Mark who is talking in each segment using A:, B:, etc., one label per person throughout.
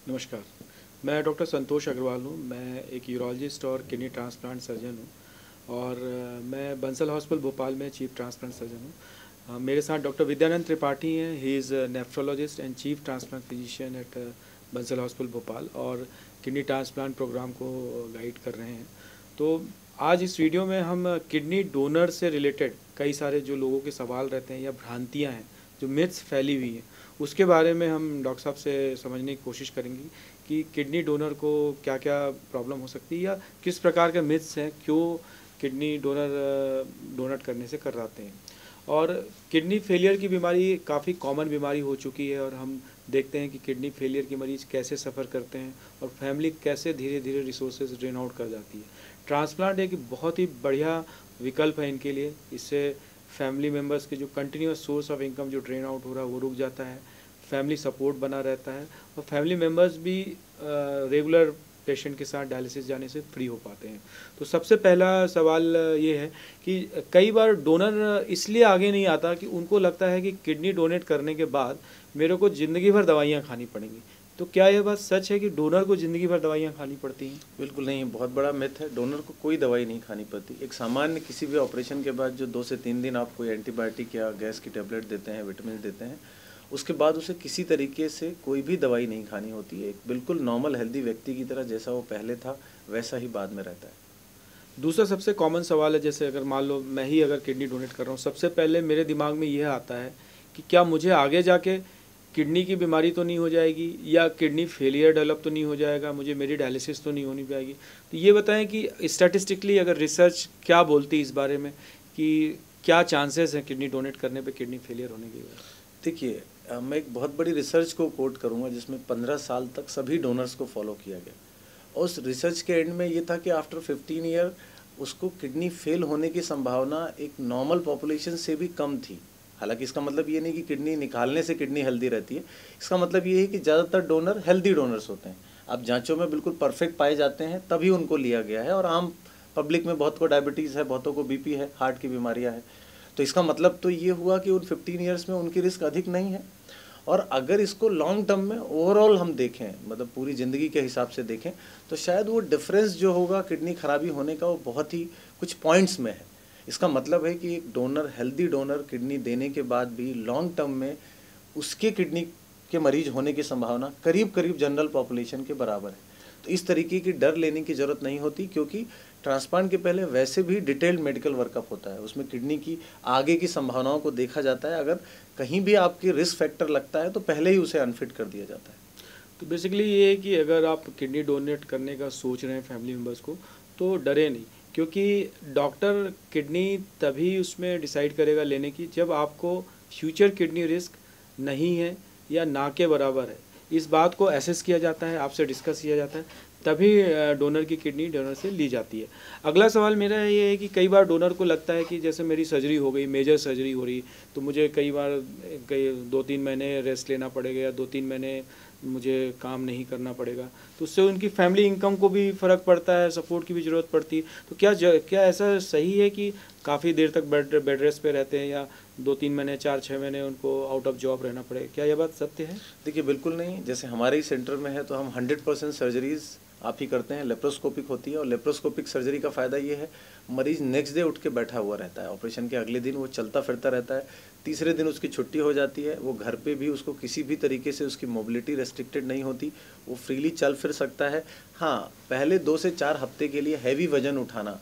A: नमस्कार। मैं डॉक्टर संतोष अग्रवाल हूँ। मैं एक यूरोलॉजिस्ट और किडनी ट्रांसप्लांट सर्जन हूँ और मैं बंसल हॉस्पिटल भोपाल में चीफ ट्रांसप्लांट सर्जन हूँ। मेरे साथ डॉक्टर विद्यानंद त्रिपाठी हैं। He is nephrologist and chief transplant physician at Bansal hospital Bhopal और किडनी ट्रांसप्लांट प्रोग्राम को गाइड कर रहे हैं। तो आज इस वीडियो में हम किडनी डोनर से रिलेटेड कई सारे जो लोगों के सवाल रहते हैं या भ्रांतियाँ हैं, जो मिथ्स फैली हुई हैं, उसके बारे में हम डॉक्टर साहब से समझने की कोशिश करेंगे कि किडनी डोनर को क्या क्या प्रॉब्लम हो सकती है या किस प्रकार के मिथ्स हैं, क्यों किडनी डोनेट करने से कतराते हैं। और किडनी फेलियर की बीमारी काफ़ी कॉमन बीमारी हो चुकी है और हम देखते हैं कि किडनी फेलियर के मरीज़ कैसे सफ़र करते हैं और फैमिली कैसे धीरे धीरे रिसोर्सेज ड्रेन आउट कर जाती है। ट्रांसप्लांट एक बहुत ही बढ़िया विकल्प है इनके लिए। इससे फैमिली मेम्बर्स के जो कंटिन्यूस सोर्स ऑफ इनकम जो ड्रेन आउट हो रहा है वो रुक जाता है, फैमिली सपोर्ट बना रहता है और फैमिली मेम्बर्स भी रेगुलर पेशेंट के साथ डायलिसिस जाने से फ्री हो पाते हैं। तो सबसे पहला सवाल ये है कि कई बार डोनर इसलिए आगे नहीं आता कि उनको लगता है कि किडनी डोनेट करने के बाद मेरे को ज़िंदगी भर दवाइयाँ खानी पड़ेंगी। तो क्या यह बात सच है कि डोनर को ज़िंदगी भर दवाइयाँ खानी पड़ती हैं?
B: बिल्कुल नहीं, बहुत बड़ा मिथ है। डोनर को कोई दवाई नहीं खानी पड़ती। एक सामान्य किसी भी ऑपरेशन के बाद जो 2 से 3 दिन आप कोई एंटीबायोटिक या गैस की टैबलेट देते हैं, विटामिन देते हैं, उसके बाद उसे किसी तरीके से कोई भी दवाई नहीं खानी होती है। एक बिल्कुल नॉर्मल हेल्दी व्यक्ति की तरह जैसा वो पहले था, वैसा ही बाद में रहता है।
A: दूसरा सबसे कॉमन सवाल है, जैसे अगर मान लो मैं ही अगर किडनी डोनेट कर रहा हूँ, सबसे पहले मेरे दिमाग में यह आता है कि क्या मुझे आगे जाके किडनी की बीमारी तो नहीं हो जाएगी या किडनी फेलियर डेवलप तो नहीं हो जाएगा, मुझे मेरी डायलिसिस तो नहीं होनी पाएगी। तो ये बताएं कि स्टैटिस्टिकली अगर रिसर्च क्या बोलती है इस बारे में कि क्या चांसेस हैं किडनी डोनेट करने पे किडनी फेलियर होने के?
B: देखिए, मैं एक बहुत बड़ी रिसर्च को कोट करूँगा जिसमें 15 साल तक सभी डोनर्स को फॉलो किया गया। और उस रिसर्च के एंड में ये था कि आफ्टर 15 ईयर उसको किडनी फेल होने की संभावना एक नॉर्मल पॉपुलेशन से भी कम थी। हालांकि इसका मतलब ये नहीं कि किडनी निकालने से किडनी हेल्दी रहती है। इसका मतलब ये है कि ज़्यादातर डोनर हेल्दी डोनर्स होते हैं। अब जांचों में बिल्कुल परफेक्ट पाए जाते हैं तभी उनको लिया गया है। और आम पब्लिक में बहुत को डायबिटीज़ है, बहुतों को बीपी है, हार्ट की बीमारियाँ हैं। तो इसका मतलब तो ये हुआ कि उन 15 ईयर्स में उनकी रिस्क अधिक नहीं है। और अगर इसको लॉन्ग टर्म में ओवरऑल हम देखें, मतलब पूरी ज़िंदगी के हिसाब से देखें, तो शायद वो डिफरेंस जो होगा किडनी खराबी होने का वो बहुत ही कुछ पॉइंट्स में है। इसका मतलब है कि एक डोनर, हेल्दी डोनर किडनी देने के बाद भी लॉन्ग टर्म में उसके किडनी के मरीज होने की संभावना करीब करीब जनरल पॉपुलेशन के बराबर है। तो इस तरीके की डर लेने की ज़रूरत नहीं होती, क्योंकि ट्रांसप्लांट के पहले वैसे भी डिटेल्ड मेडिकल वर्कअप होता है। उसमें किडनी की आगे की संभावनाओं को देखा जाता है। अगर कहीं भी आपकी रिस्क फैक्टर लगता है तो पहले ही उसे अनफिट कर दिया जाता है।
A: तो बेसिकली ये है कि अगर आप किडनी डोनेट करने का सोच रहे हैं फैमिली मेम्बर्स को, तो डरे नहीं, क्योंकि डॉक्टर किडनी तभी उसमें डिसाइड करेगा लेने की जब आपको फ्यूचर किडनी रिस्क नहीं है या ना के बराबर है। इस बात को एसेस किया जाता है, आपसे डिस्कस किया जाता है, तभी डोनर की किडनी डोनर से ली जाती है। अगला सवाल मेरा ये है कि कई बार डोनर को लगता है कि जैसे मेरी सर्जरी हो गई, मेजर सर्जरी हो रही, तो मुझे कई बार 2-3 महीने रेस्ट लेना पड़ेगा या 2-3 महीने मुझे काम नहीं करना पड़ेगा, तो उससे उनकी फैमिली इनकम को भी फ़र्क पड़ता है, सपोर्ट की भी ज़रूरत पड़ती है। तो क्या ऐसा सही है कि काफ़ी देर तक बेड रेस्ट पे रहते हैं या 2-3 महीने, 4-6 महीने उनको आउट ऑफ जॉब रहना पड़ेगा? क्या यह बात सत्य है?
B: देखिए, बिल्कुल नहीं। जैसे हमारे ही सेंटर में है तो हम 100% सर्जरीज़ आप ही करते हैं। लेप्रोस्कोपिक होती है और लेप्रोस्कोपिक सर्जरी का फ़ायदा ये है, मरीज़ नेक्स्ट डे उठ के बैठा हुआ रहता है। ऑपरेशन के अगले दिन वो चलता फिरता रहता है। तीसरे दिन उसकी छुट्टी हो जाती है। वो घर पे भी उसको किसी भी तरीके से उसकी मोबिलिटी रेस्ट्रिक्टेड नहीं होती, वो फ्रीली चल फिर सकता है। हाँ, पहले 2 से 4 हफ्ते के लिए हैवी वज़न उठाना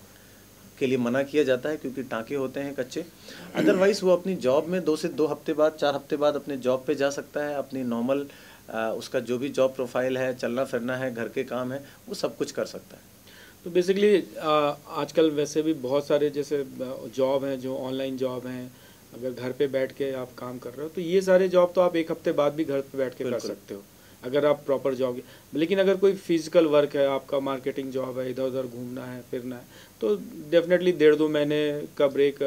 B: के लिए मना किया जाता है, क्योंकि टाँके होते हैं कच्चे। अदरवाइज़ वो अपनी जॉब में 2 से 2 हफ्ते बाद, 4 हफ्ते बाद अपने जॉब पे जा सकता है। अपनी नॉर्मल उसका जो भी जॉब प्रोफाइल है, चलना फिरना है, घर के काम है, वो सब कुछ कर सकता है।
A: तो बेसिकली आजकल वैसे भी बहुत सारे जैसे जॉब हैं जो ऑनलाइन जॉब हैं, अगर घर पे बैठ के आप काम कर रहे हो तो ये सारे जॉब तो आप 1 हफ्ते बाद भी घर पे बैठ के कर सकते हो अगर आप प्रॉपर जॉब। लेकिन अगर कोई फिजिकल वर्क है, आपका मार्केटिंग जॉब है, इधर उधर घूमना है, फिरना है, तो डेफिनेटली 1.5-2 महीने का ब्रेक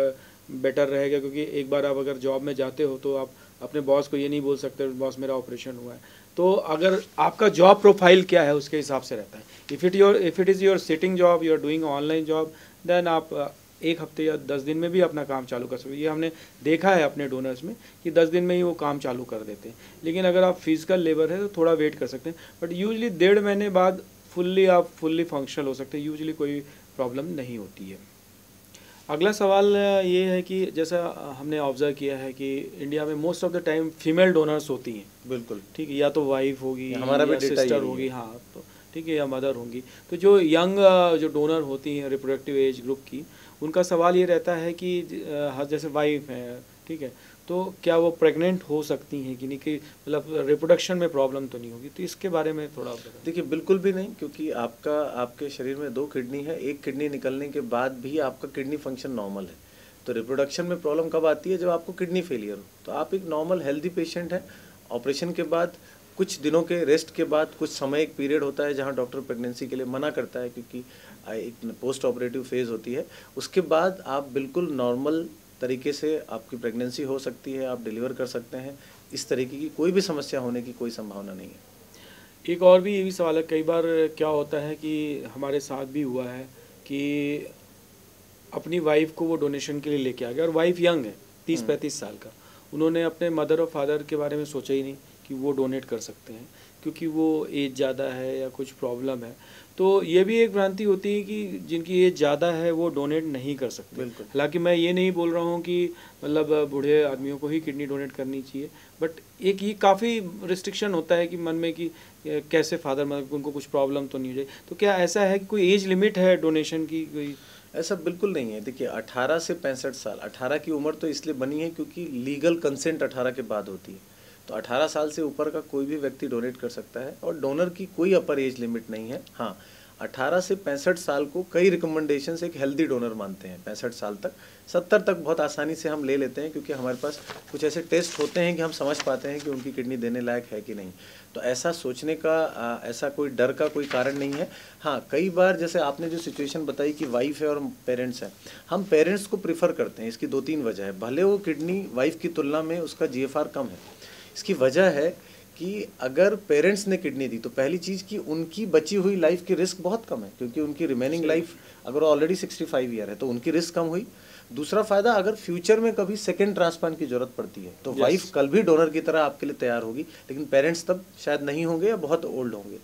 A: बेटर रहेगा, क्योंकि एक बार आप अगर जॉब में जाते हो तो आप अपने बॉस को ये नहीं बोल सकते बॉस मेरा ऑपरेशन हुआ है। तो अगर आपका जॉब प्रोफाइल क्या है उसके हिसाब से रहता है। If it is your sitting job, you are doing online job, then आप 1 हफ्ते या 10 दिन में भी अपना काम चालू कर सकते हैं। ये हमने देखा है अपने डोनर्स में कि 10 दिन में ही वो काम चालू कर देते हैं। लेकिन अगर आप फिजिकल लेबर है तो थोड़ा वेट कर सकते हैं, बट यूजुअली 1.5 महीने बाद फुल्ली फंक्शनल हो सकते हैं, यूजुअली कोई प्रॉब्लम नहीं होती है। अगला सवाल ये है कि जैसा हमने ऑब्जर्व किया है कि इंडिया में most of the time female donors होती हैं।
B: बिल्कुल
A: ठीक है, या तो वाइफ होगी,
B: हमारा भी
A: या
B: डेटा
A: सिस्टर
B: यही
A: होगी,
B: है।
A: हाँ तो ठीक है, या मदर होंगी। तो जो यंग जो डोनर होती हैं रिप्रोडक्टिव एज ग्रुप की, उनका सवाल ये रहता है कि जैसे वाइफ है, ठीक है, तो क्या वो प्रेग्नेंट हो सकती हैं कि नहीं, कि मतलब रिप्रोडक्शन में प्रॉब्लम तो नहीं होगी? तो इसके बारे में थोड़ा बताएं।
B: देखिए बिल्कुल भी नहीं, क्योंकि आपके शरीर में 2 किडनी है, एक किडनी निकलने के बाद भी आपका किडनी फंक्शन नॉर्मल है। तो रिप्रोडक्शन में प्रॉब्लम कब आती है? जब आपको किडनी फेलियर हो। तो आप एक नॉर्मल हेल्दी पेशेंट हैं। ऑपरेशन के बाद कुछ दिनों के रेस्ट के बाद कुछ समय एक पीरियड होता है जहाँ डॉक्टर प्रेगनेंसी के लिए मना करता है, क्योंकि एक पोस्ट ऑपरेटिव फेज़ होती है। उसके बाद आप बिल्कुल नॉर्मल तरीके से आपकी प्रेगनेंसी हो सकती है, आप डिलीवर कर सकते हैं। इस तरीके की कोई भी समस्या होने की कोई संभावना नहीं है।
A: एक और भी ये भी सवाल है, कई बार क्या होता है कि हमारे साथ भी हुआ है कि अपनी वाइफ को वो डोनेशन के लिए लेके आ गया, और वाइफ यंग है, 30-35 साल का। उन्होंने अपने मदर और फादर के बारे में सोचा ही नहीं कि वो डोनेट कर सकते हैं, क्योंकि वो एज ज़्यादा है या कुछ प्रॉब्लम है। तो ये भी एक भ्रांति होती है कि जिनकी एज ज़्यादा है वो डोनेट नहीं कर सकते।
B: बिल्कुल।
A: हालांकि मैं ये नहीं बोल रहा हूँ कि मतलब बूढ़े आदमियों को ही किडनी डोनेट करनी चाहिए, बट एक ये काफ़ी रिस्ट्रिक्शन होता है कि मन में कि कैसे फादर मदर उनको कुछ प्रॉब्लम तो नहीं हो जाए। तो क्या ऐसा है कि कोई एज लिमिट है डोनेशन की कोई?
B: ऐसा बिल्कुल नहीं है। देखिए 18 से 65 साल, 18 की उम्र तो इसलिए बनी है क्योंकि लीगल कंसेंट 18 के बाद होती है। तो 18 साल से ऊपर का कोई भी व्यक्ति डोनेट कर सकता है, और डोनर की कोई अपर एज लिमिट नहीं है। हाँ, 18 से 65 साल को कई रिकमेंडेशंस एक हेल्दी डोनर मानते हैं। 65 साल तक, 70 तक बहुत आसानी से हम ले लेते हैं, क्योंकि हमारे पास कुछ ऐसे टेस्ट होते हैं कि हम समझ पाते हैं कि उनकी किडनी देने लायक है कि नहीं। तो ऐसा सोचने का ऐसा कोई डर का कोई कारण नहीं है। हाँ, कई बार जैसे आपने जो सिचुएशन बताई कि वाइफ है और पेरेंट्स हैं, हम पेरेंट्स को प्रीफर करते हैं। इसकी 2-3 वजह है। भले वो किडनी वाइफ की तुलना में उसका GFR कम है। इसकी वजह है कि अगर पेरेंट्स ने किडनी दी तो पहली चीज़ कि उनकी बची हुई लाइफ की रिस्क बहुत कम है, क्योंकि उनकी रिमेनिंग लाइफ अगर ऑलरेडी 65 ईयर है तो उनकी रिस्क कम हुई। दूसरा फ़ायदा, अगर फ्यूचर में कभी सेकेंड ट्रांसप्लांट की ज़रूरत पड़ती है तो वाइफ कल भी डोनर की तरह आपके लिए तैयार होगी, लेकिन पेरेंट्स तब शायद नहीं होंगे या बहुत ओल्ड होंगे।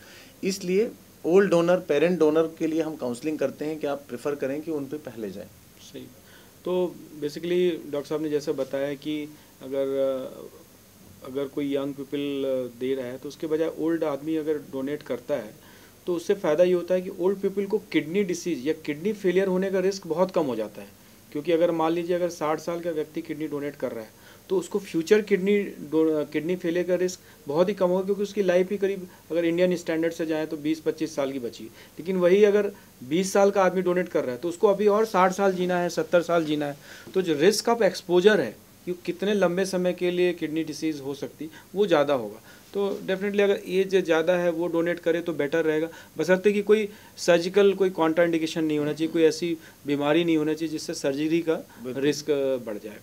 B: इसलिए ओल्ड डोनर, पेरेंट डोनर के लिए हम काउंसलिंग करते हैं कि आप प्रेफर करें कि उन पर पहले जाएँ।
A: सही। तो बेसिकली डॉक्टर साहब ने जैसे बताया कि अगर कोई यंग पीपल दे रहा है तो उसके बजाय ओल्ड आदमी अगर डोनेट करता है तो उससे फ़ायदा ये होता है कि ओल्ड पीपल को किडनी डिसीज़ या किडनी फेलियर होने का रिस्क बहुत कम हो जाता है। क्योंकि अगर मान लीजिए अगर 60 साल का व्यक्ति किडनी डोनेट कर रहा है तो उसको फ्यूचर किडनी फेलियर का रिस्क बहुत ही कम होगा, क्योंकि उसकी लाइफ ही करीब अगर इंडियन स्टैंडर्ड से जाए तो 20-25 साल की बची। लेकिन वही अगर 20 साल का आदमी डोनेट कर रहा है तो उसको अभी और 60 साल जीना है, 70 साल जीना है। तो जो रिस्क ऑफ एक्सपोजर है कि कितने लंबे समय के लिए किडनी डिसीज़ हो सकती वो ज़्यादा होगा। तो डेफिनेटली अगर एज ज़्यादा है वो डोनेट करे तो बेटर रहेगा, बशर्ते कि कोई सर्जिकल कोई कॉन्ट्राइंडिकेशन नहीं होना चाहिए, कोई ऐसी बीमारी नहीं होना चाहिए जिससे सर्जरी का रिस्क बढ़ जाए।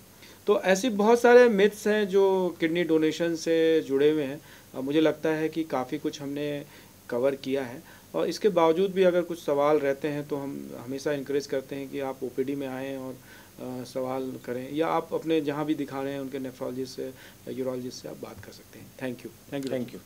A: तो ऐसी बहुत सारे मिथ्स हैं जो किडनी डोनेशन से जुड़े हुए हैं। मुझे लगता है कि काफ़ी कुछ हमने कवर किया है, और इसके बावजूद भी अगर कुछ सवाल रहते हैं तो हम हमेशा इंकरेज करते हैं कि आप OPD में आएँ और सवाल करें, या आप अपने जहाँ भी दिखा रहे हैं उनके नेफ्रोलॉजिस्ट से या यूरोलॉजिस्ट से आप बात कर सकते हैं। Thank you.